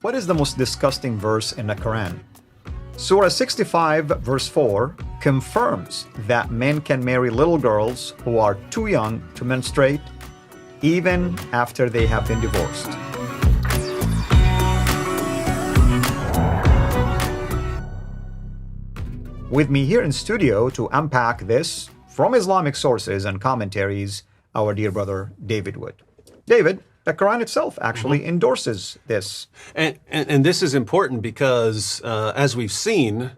What is the most disgusting verse in the Quran? Surah 65 verse 4 confirms that men can marry little girls who are too young to menstruate even after they have been divorced. With me here in studio to unpack this from Islamic sources and commentaries, our dear brother David Wood. David, the Quran itself actually endorses this. And this is important because, as we've seen,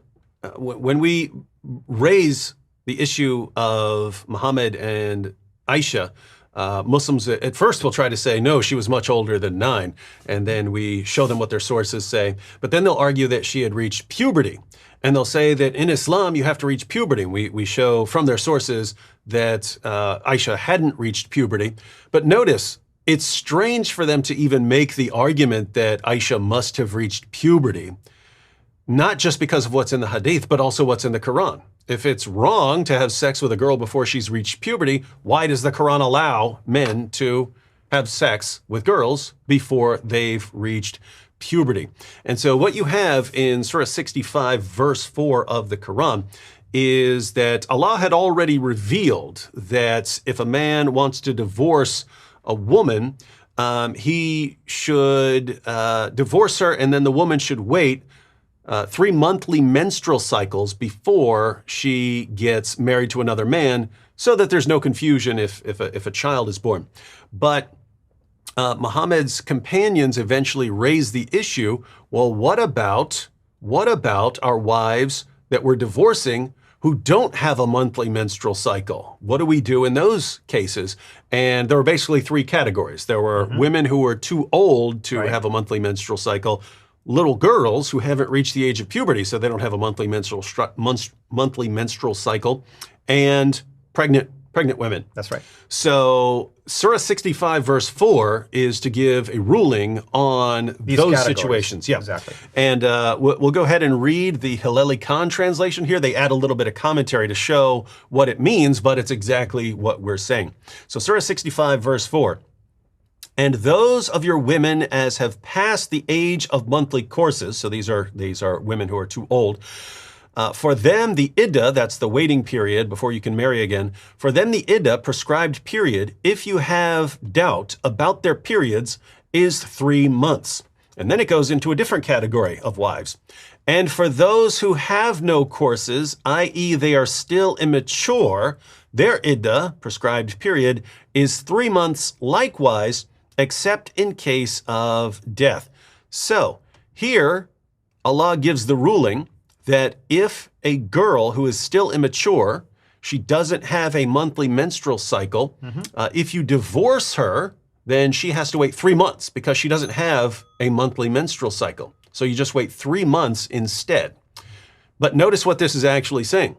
when we raise the issue of Muhammad and Aisha, Muslims at first will try to say, no, she was much older than 9. And then we show them what their sources say. But then they'll argue that she had reached puberty. And they'll say that in Islam, you have to reach puberty. We show from their sources that Aisha hadn't reached puberty. But notice, it's strange for them to even make the argument that Aisha must have reached puberty, not just because of what's in the hadith, but also what's in the Quran. If it's wrong to have sex with a girl before she's reached puberty, why does the Quran allow men to have sex with girls before they've reached puberty? And so what you have in Surah 65, verse 4 of the Quran is that Allah had already revealed that if a man wants to divorce a woman, he should divorce her, and then the woman should wait 3 monthly menstrual cycles before she gets married to another man, so that there's no confusion if a child is born. But Muhammad's companions eventually raised the issue, well, what about our wives that we're divorcing who don't have a monthly menstrual cycle? What do we do in those cases? And there were basically 3 categories. There were women who were too old to have a monthly menstrual cycle, little girls who haven't reached the age of puberty, so they don't have a monthly menstrual cycle, and pregnant women. That's right. So Surah 65 verse 4 is to give a ruling on those situations. Yeah, exactly. And we'll go ahead and read the Hilleli Khan translation here. They add a little bit of commentary to show what it means, but it's exactly what we're saying. So Surah 65 verse 4. And those of your women as have passed the age of monthly courses, so these are women who are too old, for them, the iddah, that's the waiting period before you can marry again, for them the iddah, prescribed period, if you have doubt about their periods, is 3 months. And then it goes into a different category of wives. And for those who have no courses, i.e. they are still immature, their iddah, prescribed period, is 3 months likewise, except in case of death. So here, Allah gives the ruling that if a girl who is still immature, she doesn't have a monthly menstrual cycle, if you divorce her, then she has to wait 3 months because she doesn't have a monthly menstrual cycle. So you just wait 3 months instead. But notice what this is actually saying.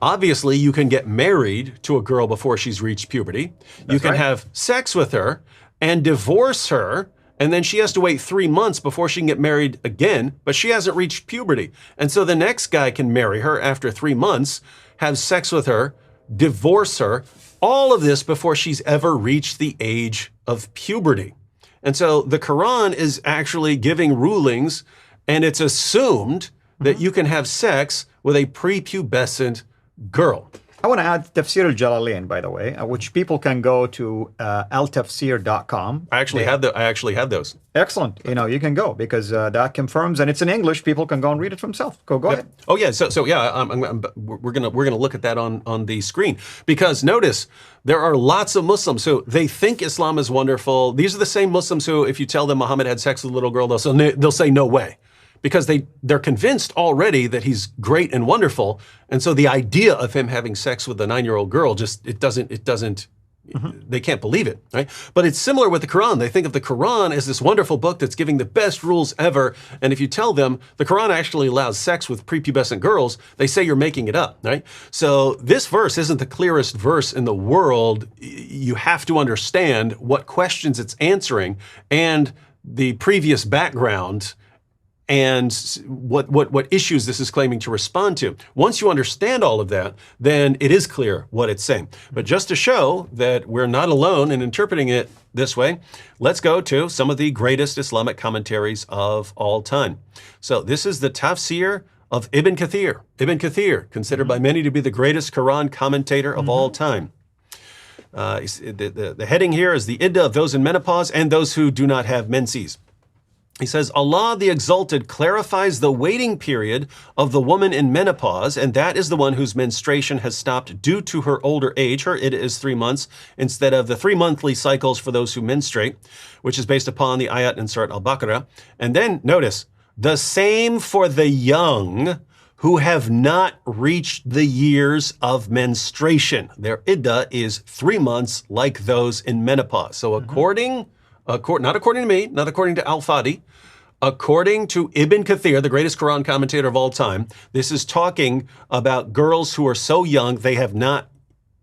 Obviously, you can get married to a girl before she's reached puberty. You can have sex with her and divorce her, and then she has to wait 3 months before she can get married again, but she hasn't reached puberty. And so the next guy can marry her after 3 months, have sex with her, divorce her, all of this before she's ever reached the age of puberty. And so the Quran is actually giving rulings, and it's assumed that you can have sex with a prepubescent girl. I want to add Tafsir al-Jalalain, by the way, which people can go to altafsir.com. I actually had those. Excellent. You can go because that confirms, and it's in English. People can go and read it for themselves. Go ahead. Oh yeah. So yeah, we're gonna look at that on the screen because notice there are lots of Muslims who they think Islam is wonderful. These are the same Muslims who, if you tell them Muhammad had sex with a little girl, they'll say no way. Because they're convinced already that he's great and wonderful, and so the idea of him having sex with a 9-year-old girl they can't believe it, right? But it's similar with the Quran. They think of the Quran as this wonderful book that's giving the best rules ever, and if you tell them the Quran actually allows sex with prepubescent girls, they say you're making it up, right? So this verse isn't the clearest verse in the world. You have to understand what questions it's answering and the previous background and what issues this is claiming to respond to. Once you understand all of that, then it is clear what it's saying. But just to show that we're not alone in interpreting it this way, let's go to some of the greatest Islamic commentaries of all time. So this is the Tafsir of Ibn Kathir. Ibn Kathir, considered by many to be the greatest Quran commentator of all time. The heading here is the iddah of those in menopause and those who do not have menses. He says, Allah the Exalted clarifies the waiting period of the woman in menopause, and that is the one whose menstruation has stopped due to her older age. Her iddah is 3 months instead of the 3 monthly cycles for those who menstruate, which is based upon the ayat in Surah Al-Baqarah. And then notice, the same for the young who have not reached the years of menstruation. Their iddah is 3 months like those in menopause. So not according to me, not according to Al-Fadi, according to Ibn Kathir, the greatest Quran commentator of all time, this is talking about girls who are so young they have not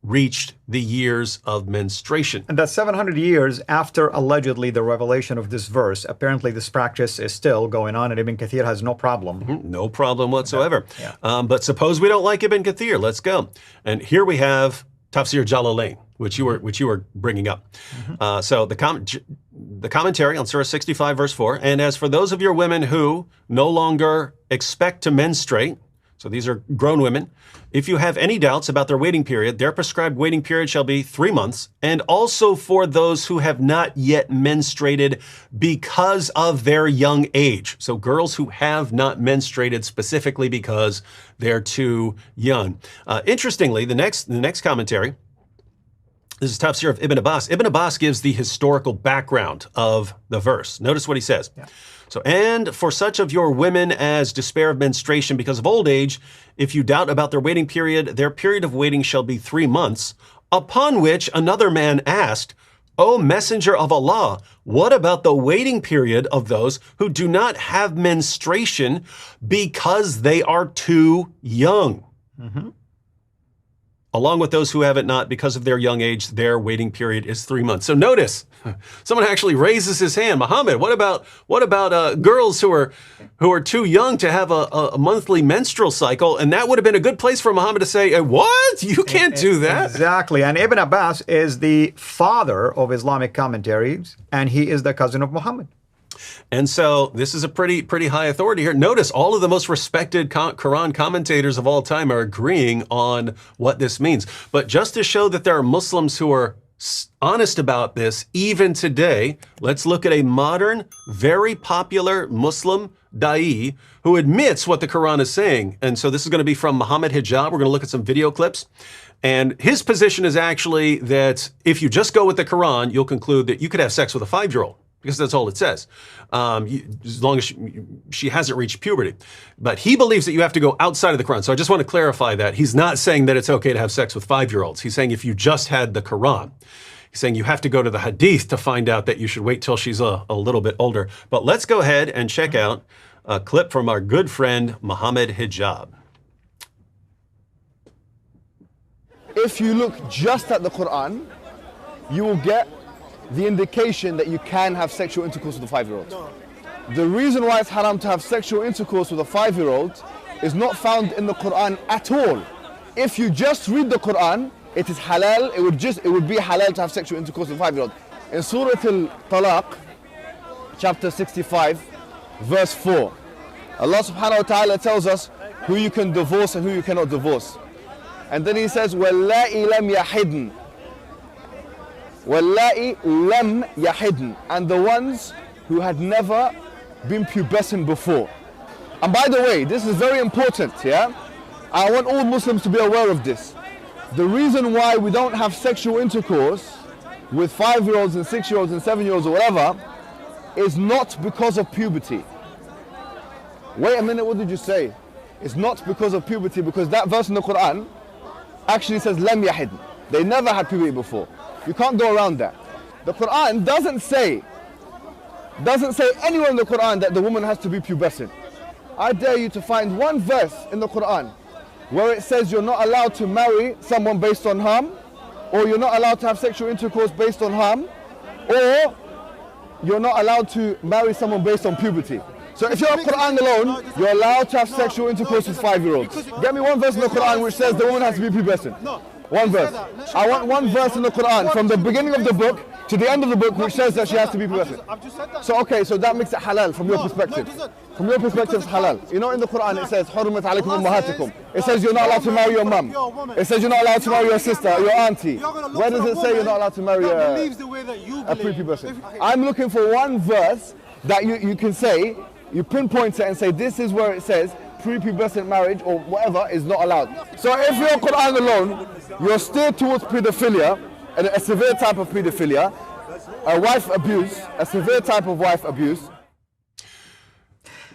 reached the years of menstruation. And that's 700 years after allegedly the revelation of this verse. Apparently this practice is still going on and Ibn Kathir has no problem. No problem whatsoever. Yeah. But suppose we don't like Ibn Kathir, let's go. And here we have Tafsir Jalalain, which you were bringing up. So the commentary on Surah 65 verse 4, and as for those of your women who no longer expect to menstruate, so these are grown women, if you have any doubts about their waiting period, their prescribed waiting period shall be 3 months, and also for those who have not yet menstruated because of their young age. So girls who have not menstruated specifically because they're too young. Interestingly, the next commentary, this is Tafsir of Ibn Abbas. Ibn Abbas gives the historical background of the verse. Notice what he says. Yeah. So, and for such of your women as despair of menstruation because of old age, if you doubt about their waiting period, their period of waiting shall be 3 months. Upon which another man asked, O Messenger of Allah, what about the waiting period of those who do not have menstruation because they are too young? Along with those who have it not because of their young age, their waiting period is 3 months. So notice, someone actually raises his hand. Muhammad, what about girls who are too young to have a monthly menstrual cycle? And that would have been a good place for Muhammad to say, what? You can't do that. Exactly. And Ibn Abbas is the father of Islamic commentaries, and he is the cousin of Muhammad. And so this is a pretty high authority here. Notice all of the most respected Quran commentators of all time are agreeing on what this means. But just to show that there are Muslims who are honest about this even today, let's look at a modern, very popular Muslim da'i who admits what the Quran is saying. And so this is going to be from Muhammad Hijab. We're going to look at some video clips. And his position is actually that if you just go with the Quran, you'll conclude that you could have sex with a 5-year-old. Because that's all it says, as long as she hasn't reached puberty. But he believes that you have to go outside of the Quran. So I just want to clarify that. He's not saying that it's okay to have sex with 5-year-olds. He's saying if you just had the Quran. He's saying you have to go to the Hadith to find out that you should wait till she's a little bit older. But let's go ahead and check out a clip from our good friend, Muhammad Hijab. If you look just at the Quran, you will get the indication that you can have sexual intercourse with a 5-year-old. The reason why it's haram to have sexual intercourse with a 5-year-old is not found in the Quran at all. If you just read the Quran, it is halal, it would be halal to have sexual intercourse with a 5-year-old. In Surah Al-Talaq, chapter 65, verse 4, Allah subhanahu wa ta'ala tells us who you can divorce and who you cannot divorce. And then he says, وَاللَّائِ لَمْ يَحِدْنَ وَاللَّائِ لَمْ يَحِدْنَ, and the ones who had never been pubescent before. And by the way, this is very important, yeah? I want all Muslims to be aware of this. The reason why we don't have sexual intercourse with 5-year-olds and 6-year-olds and 7-year-olds or whatever is not because of puberty. Wait a minute, what did you say? It's not because of puberty, because that verse in the Quran actually says لَمْ يَحِدْنَ. They never had puberty before. You can't go around that. The Quran doesn't say anywhere in the Quran that the woman has to be pubescent. I dare you to find one verse in the Quran where it says you're not allowed to marry someone based on harm, or you're not allowed to have sexual intercourse based on harm, or you're not allowed to marry someone based on puberty. So if you're on Quran alone, you're allowed to have sexual intercourse with 5-year-olds. Get me one verse in the Quran which says the woman has to be pubescent. One verse. I want one verse in the Quran from the beginning of the book to the end of the book which says that she has to be pubescent. So okay, so that makes it halal from your perspective. From your perspective, it's halal. You know, in the Quran it says, حُرِّمَتْ عَلَيْكُمْ أُمَّهَاتِكُمْ. It says you're not allowed to marry your mum. It says you're not allowed to marry your sister or your auntie. Where does it say you're not allowed to marry a prepubescent? I'm looking for one verse that you can say, you pinpoint it and say this is where it says prepubescent marriage or whatever is not allowed. So if you're Quran alone, you're steered towards pedophilia, a severe type of pedophilia, a wife abuse, a severe type of wife abuse.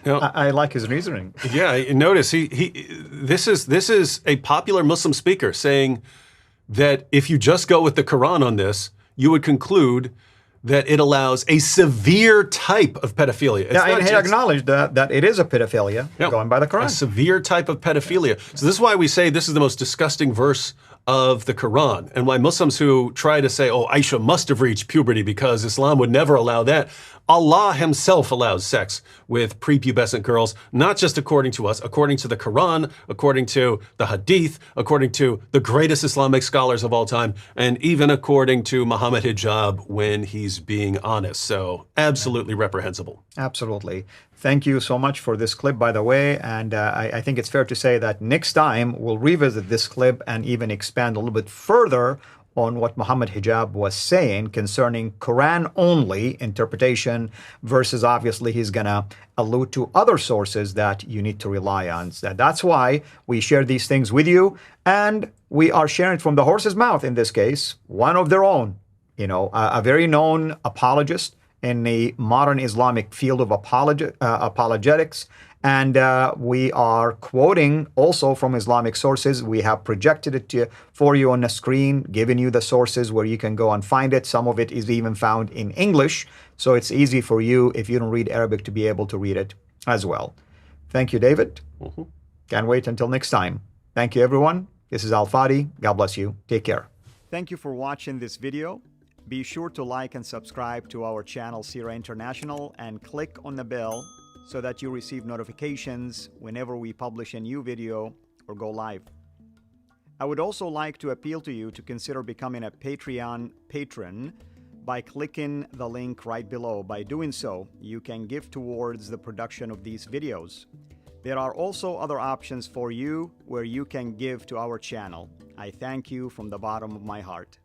Now, I like his reasoning. yeah, notice this is a popular Muslim speaker saying that if you just go with the Quran on this, you would conclude that it allows a severe type of pedophilia. Yeah, and he acknowledged that it is a pedophilia going by the Quran. A severe type of pedophilia. So this is why we say this is the most disgusting verse of the Quran, and why Muslims who try to say, oh, Aisha must have reached puberty because Islam would never allow that. Allah himself allows sex with prepubescent girls, not just according to us, according to the Quran, according to the Hadith, according to the greatest Islamic scholars of all time, and even according to Muhammad Hijab when he's being honest. So absolutely reprehensible. Absolutely. Thank you so much for this clip, by the way. And I think it's fair to say that next time we'll revisit this clip and even expand a little bit further on what Muhammad Hijab was saying concerning Quran-only interpretation versus obviously he's going to allude to other sources that you need to rely on. So that's why we share these things with you, and we are sharing it from the horse's mouth in this case, one of their own, you know, a very known apologist in the modern Islamic field of apologetics. And we are quoting also from Islamic sources. We have projected it for you on the screen, giving you the sources where you can go and find it. Some of it is even found in English. So it's easy for you, if you don't read Arabic, to be able to read it as well. Thank you, David. Can't wait until next time. Thank you, everyone. This is Al Fadi. God bless you. Take care. Thank you for watching this video. Be sure to like and subscribe to our channel, Sira International, and click on the bell so that you receive notifications whenever we publish a new video or go live. I would also like to appeal to you to consider becoming a Patreon patron by clicking the link right below. By doing so, you can give towards the production of these videos. There are also other options for you where you can give to our channel. I thank you from the bottom of my heart.